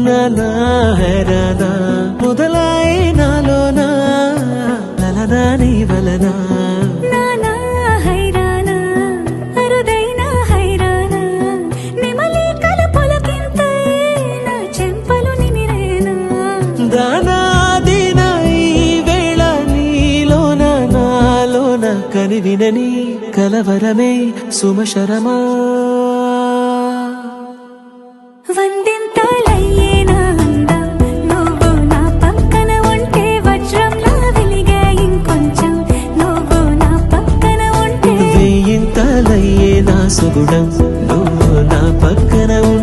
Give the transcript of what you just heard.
నానా హైరానా మొదలాయే నాలోనా లలనా నీ వలనా నానా హైరానా అరుదైనా హైరానా నిమలి కలుపులకింతై నా చెంపలు నిమిరేనా దానా దినా ఈ వేళ నీలోన నాలోన కనివినని కలవరమే సుమశరమా